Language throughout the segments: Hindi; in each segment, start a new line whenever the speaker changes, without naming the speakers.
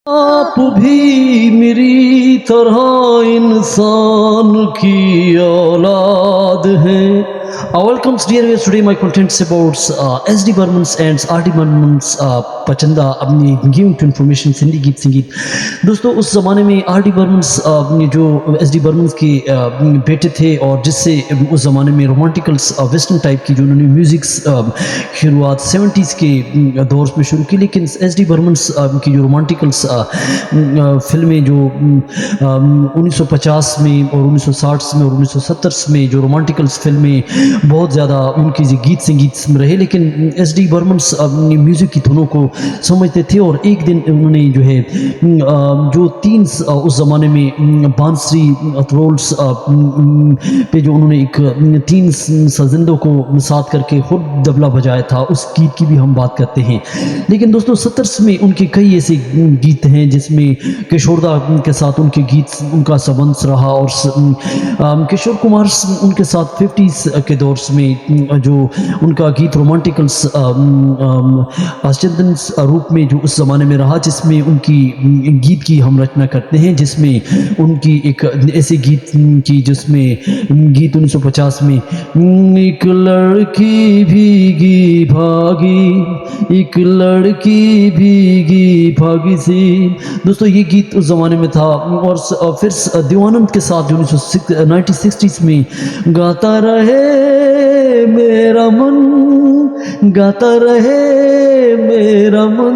आप भी मेरी तरह इंसान की औलाद हैं। Welcome, dear viewers. Today my content is about SD Burmans and RD Burmans पचंदा अपनी गिविंग टू इन्फॉर्मेशन हिंदी गीत संगीत। दोस्तों उस ज़माने में RD बर्मन्स जो SD बर्मन्स के बेटे थे और जिससे उस ज़माने में रोमांटिकल्स वेस्टर्न टाइप की जो उन्होंने म्यूज़िक्स शुरुआत 70s के दौर में शुरू की। लेकिन SD बर्मन्स की जो रोमांटिकल्स फिल्में जो 1950 में और 1960 में और 1970 में जो रोमांटिकल्स फिल्में बहुत ज़्यादा उनकी गीत संगीत रहे। लेकिन SD बर्मन्स म्यूज़िक की धुनों को समझते थे और एक दिन उन्होंने जो है जो तीन उस ज़माने में बांसुरी रोल्स पे जो उन्होंने एक तीन सजिंदों को साथ करके खुद तबला बजाया था, उस गीत की भी हम बात करते हैं। लेकिन दोस्तों 70s में उनके कई ऐसे गीत हैं जिसमें किशोरदा के साथ उनके गीत उनका संबंध रहा और किशोर कुमार उनके साथ 50s के दौर में जो उनका गीत रोमांटिकल्स चिंतन रूप में जो उस ज़माने में रहा, जिसमें उनकी गीत की हम रचना करते हैं, जिसमें उनकी एक ऐसे गीत की जिसमें गीत 1950 में एक लड़की भीगी भागी, एक लड़की भीगी भागी सी। दोस्तों ये गीत उस ज़माने में था। और फिर देवानंद के साथ जो 1960s में गाता रहे मेरा मन, गाता रहे मेरा मन।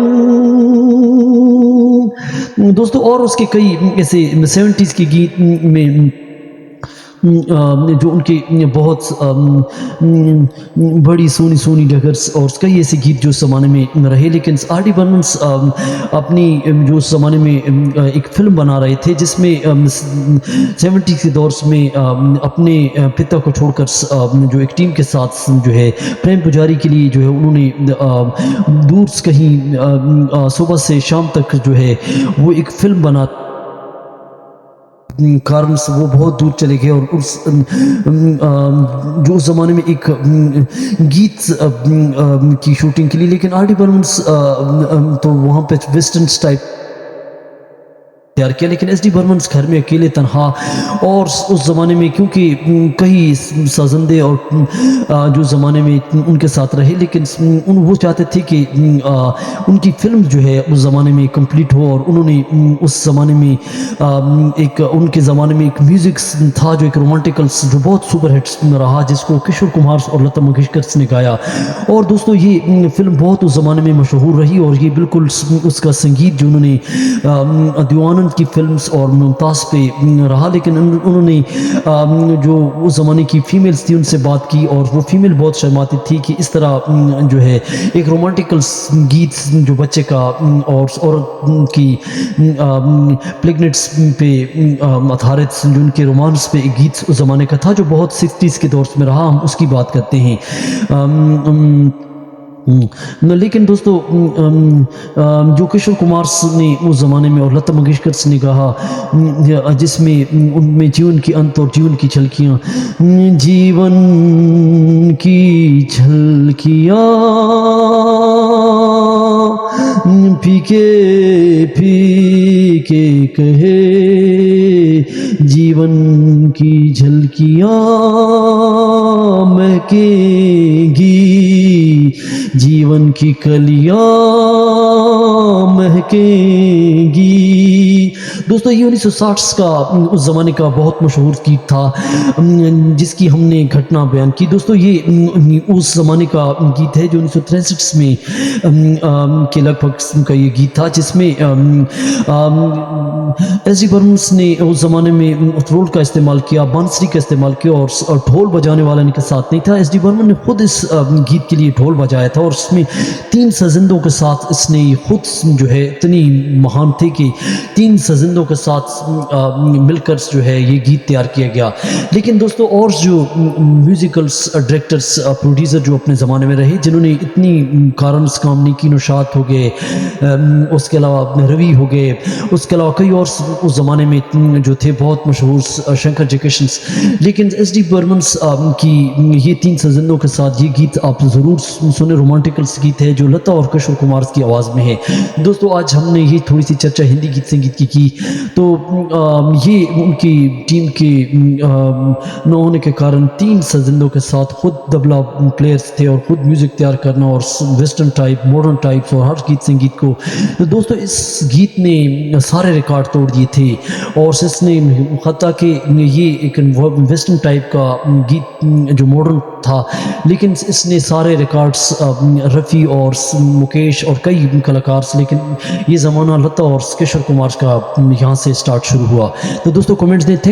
दोस्तों और उसके कई ऐसे 70s के गीत में जो उनके बहुत बड़ी सोनी सोनी डगर्स और कई ऐसे गीत जो उस ज़माने में रहे। लेकिन RD बर्मन्स अपनी जो उस ज़माने में एक फ़िल्म बना रहे थे जिसमें 70s के दौर में अपने पिता को छोड़कर जो एक टीम के साथ जो है प्रेम पुजारी के लिए जो है उन्होंने दूर कहीं सुबह से शाम तक जो है वो एक फ़िल्म बना कारण से वो बहुत दूर चले गए और उस जो उस ज़माने में एक गीत की शूटिंग के लिए। लेकिन RD बर्मन्स तो वहाँ पे वेस्टर्न टाइप तैयार किया, लेकिन SD बर्मन्स घर में अकेले तनहा और उस ज़माने में क्योंकि कई साजंदे और जो ज़माने में उनके साथ रहे, लेकिन वो चाहते थे कि उनकी फ़िल्म जो है उस ज़माने में कंप्लीट हो। और उन्होंने उस ज़माने में एक उनके ज़माने में एक म्यूज़िक था जो एक रोमांटिकल्स जो बहुत सुपर हिट्स रहा, जिसको किशोर कुमार और लता मंगेशकर ने गाया। और दोस्तों ये फ़िल्म बहुत उस ज़माने में मशहूर रही और ये बिल्कुल उसका संगीत जो उन्होंने दीवानंद की फिल्म्स और मुमताज़ पे रहा। लेकिन उन्होंने जो उस ज़माने की फीमेल्स थी उनसे बात की और वो फीमेल बहुत शर्माती थी कि इस तरह जो है एक रोमांटिकल गीत जो बच्चे का और की प्रेगनेंट्स पे आधारित जो उनके रोमांस पे एक गीत उस ज़माने का था जो बहुत 60s के दौर में रहा, हम उसकी बात करते हैं। लेकिन दोस्तों जो किशोर कुमार ने उस ज़माने में और लता मंगेशकर ने कहा जिसमें उनमें जीवन की अंत और जीवन की झलकियाँ, जीवन की झलकियाँ फीके फीके कहे, जीवन की झलकियाँ महकेंगी, जीवन की कलियाँ महकेंगी। दोस्तों ये 1960 का उस ज़माने का बहुत मशहूर गीत था जिसकी हमने घटना बयान की। दोस्तों ये उस ज़माने का गीत है जो 1963 में के लगभग का ये गीत था, जिसमें SD बर्मन्स ने उस ज़माने में रोल का इस्तेमाल किया, बांसुरी का इस्तेमाल किया और ढोल बजाने वाला इनके साथ नहीं था। SD बर्मन ने खुद इस गीत के लिए ढोल बजाया था और उसमें तीन सजिंदों के साथ इसने खुद जो है इतनी महान थे कि तीन सजिंदों के साथ मिलकर जो है ये गीत तैयार किया गया। लेकिन दोस्तों और जो म्यूज़िकल्स डायरेक्टर्स प्रोड्यूसर जो अपने ज़माने में रहे जिन्होंने इतनी कारण काम नहीं की, नौशाद हो गए, उसके अलावा रवि हो गए, उसके अलावा कई और उस ज़माने में जो थे बहुत मशहूर शंकर जयकिशन्स। लेकिन SD बर्मन्स की ये तीन सजिंदों के साथ ये गीत आप ज़रूर सुने, रोमांटिकल गीत है जो लता और किशोर कुमार की आवाज़ में है। दोस्तों दोस्तों आज हमने ये थोड़ी सी चर्चा हिंदी गीत संगीत की। तो ये उनकी टीम के न होने के कारण 3 सजिंदों के साथ खुद तबला प्लेयर्स थे और खुद म्यूज़िक तैयार करना और वेस्टर्न टाइप, मॉडर्न टाइप्स और हर गीत संगीत को। तो दोस्तों इस गीत ने सारे रिकॉर्ड तोड़ दिए थे और इसने हत्ता कि ये एक वेस्टर्न टाइप का गीत जो मॉडर्न था, लेकिन इसने सारे रिकॉर्ड्स रफ़ी और मुकेश और कई कलाकार से, लेकिन ये ज़माना लता और किशोर कुमार का यहाँ से स्टार्ट शुरू हुआ। तो दोस्तों कमेंट्स दें।